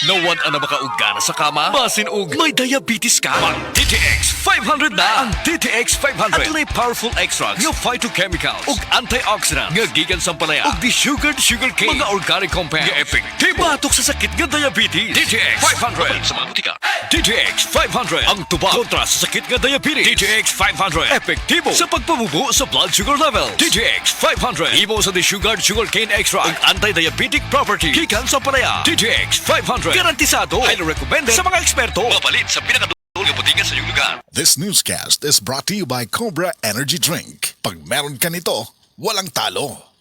Nawan ang nabakaugana sa kama, basin og may diabetes ka. Ang DTX 500 na! Ang DTX 500 at may powerful extracts nga phytochemicals ug antioxidants nga gikan sa palaya ug desugared sugarcane, mga organic compounds nga epektibo batok sa sakit nga diabetes. DTX 500 sa mga butika. DTX 500 ang tuba kontra sa sakit nga diabetes. DTX 500 epektibo sa pagpamubo sa blood sugar level. DTX 500 imo sa desugared sugarcane extract ug anti-diabetic property gikan sa palaya. DTX 500 garantisado, highly recommended sa mga eksperto. Mapalit sa pinakadulong nga butika sa iyong lugar. This newscast is brought to you by Cobra Energy Drink. Pag meron ka nito, walang talo.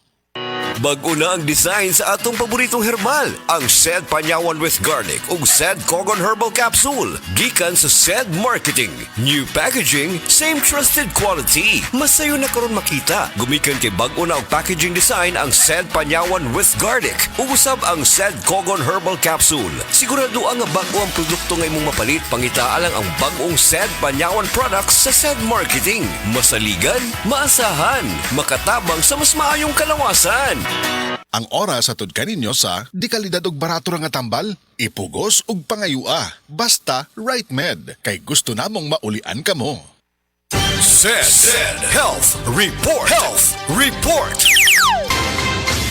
Bago na ang design sa atong paboritong herbal, ang Sed Panyawan with Garlic ug Sed Cogon Herbal Capsule. Gikan sa Sed Marketing. New packaging, same trusted quality. Masayo na karon makita. Gumikan kay bag-o na ang packaging design ang Sed Panyawan with Garlic ug usab ang Sed Cogon Herbal Capsule. Sigurado ang bag-o ang produkto nga imong mapalit, pangitaa lang ang bag-ong Sed Panyawan products sa Sed Marketing. Masaligan, maasahan, makatabang sa mas maayong kalawasan. Ang oras sa tudkan ninyo sa di kalidad og barato ra nga tambal, ipugos ug pangayua. Basta right med kay gusto namong maulian kamo. Sed Health Report. Health Report.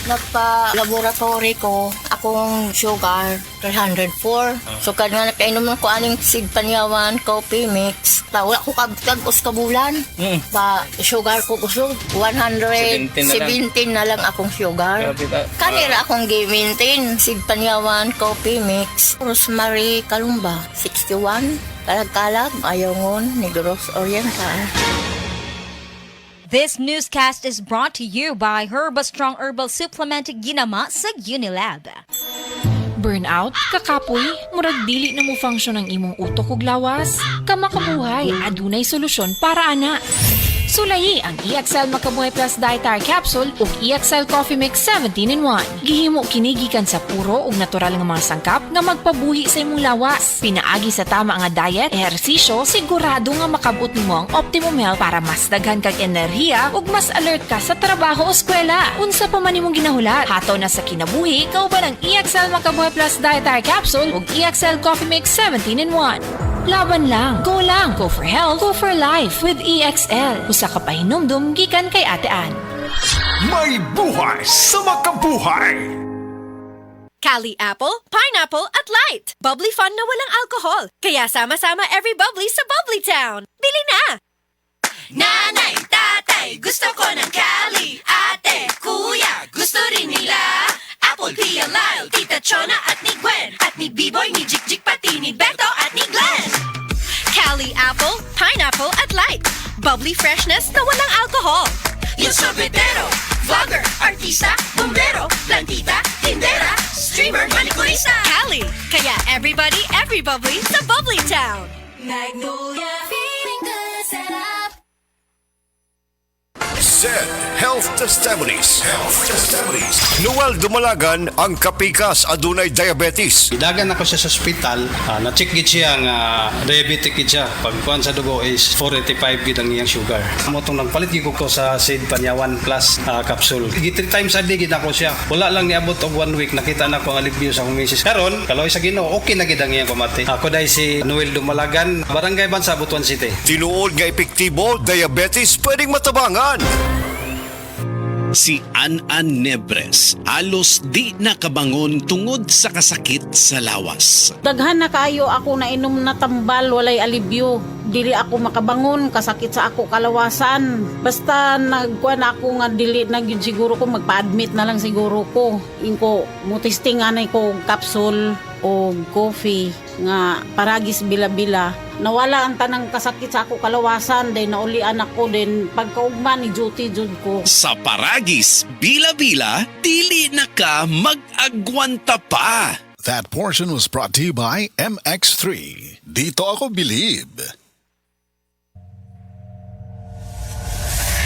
Nagpa-laboratory ko, akong sugar, 304. So, nga nakainom ko aning Sid Panyawan coffee mix. Wala ko kagos kabulan. Sugar ko kusog, 117 na lang akong sugar. Kanira akong gi-maintain, Sid Panyawan coffee mix. Rosemary Kalumba, 61. Kalag-kalag, Ayongon, Negros Oriental. This newscast is brought to you by Herba Strong Herbal Supplement ginama sa Unilab. Burnout, kakapoy, murag dili na mo function ang imong utok ug lawas. Kamakabuhay, adunay solusyon para ana. Sulayi ang EXL Makabuhay Plus Dietary Capsule ug EXL Coffee Mix 17-in-1. Gihimo kini gikan sa puro ug natural nga mga sangkap nga magpabuhi sa imong lawas. Pinaagi sa tama nga diet, ehersisyo, sigurado nga makabot nimo ang optimum health para mas daghan kag enerhiya ug mas alert ka sa trabaho o eskwela. Unsa pa man imong ginahulat, hataw na sa kinabuhi, kauban ang EXL Makabuhay Plus Dietary Capsule ug EXL Coffee Mix 17-in-1. Laban lang, go for health, go for life with EXL. Usa ka pahinumdum gikan kay Ate Ann. May buhay sa makabuhay! Cali Apple, Pineapple at Light. Bubbly fun na walang alcohol. Kaya sama-sama every bubbly sa Bubbly Town. Bili na! Nanay, tatay, gusto ko ng Cali. Ate, kuya, gusto rin nila. Apple, Pia, Lyle, Tita Chona at ni Gwen. At ni B-Boy, ni Jik-Jik, pati ni Beto at ni Glenn. Cali Apple, Pineapple at Light. Bubbly freshness na walang alcohol. Yung sorbetero, vlogger, artista, bombero, plantita, tindera, streamer, manicurista. Cali, kaya everybody, every bubbly sa Bubbly Town. Magnolia, feeling good, set up. Sed Health Testimonies. Health Testimonies. Noel Dumalagan ang kapikas adunay diabetes. Idagan ako siya sa ospital, na-check gid siya nga diabetic gid siya. Pagkuan sa dugo is 485 gid ang iyang sugar. Motong nagpalit gid ko sa Sid Panyawan Plus capsule. 3 times a day gid ako siya. Wala lang niabot og 1 week nakita na ko ang alibyo sa akong misis. Karon, kaloy sa Ginoo, okay na gid ang iyang pamati. Ako dai si Noel Dumalagan, Barangay Bansa, Butuan City. Tinuod nga epektibo, diabetes pwedeng matabangan. Si An-An Nebres alos di nakabangon tungod sa kasakit sa lawas. Daghan na kaayo ako na inom na tambal, walay alibyo. Dili ako makabangon, kasakit sa ako kalawasan. Basta nagkuan ako nga dili na gyud siguro ko magpa-admit na lang siguro ko. Inko mo testing anay ko capsule o coffee nga paragis bila-bila. Nawala ang tanang kasakit sa ako kalawasan, then naulian ako, then pagkaugma ni duty jud ko. Sa paragis, bila-bila, dili na ka mag-agwanta pa. That portion was brought to you by MX3. Dito ako believe.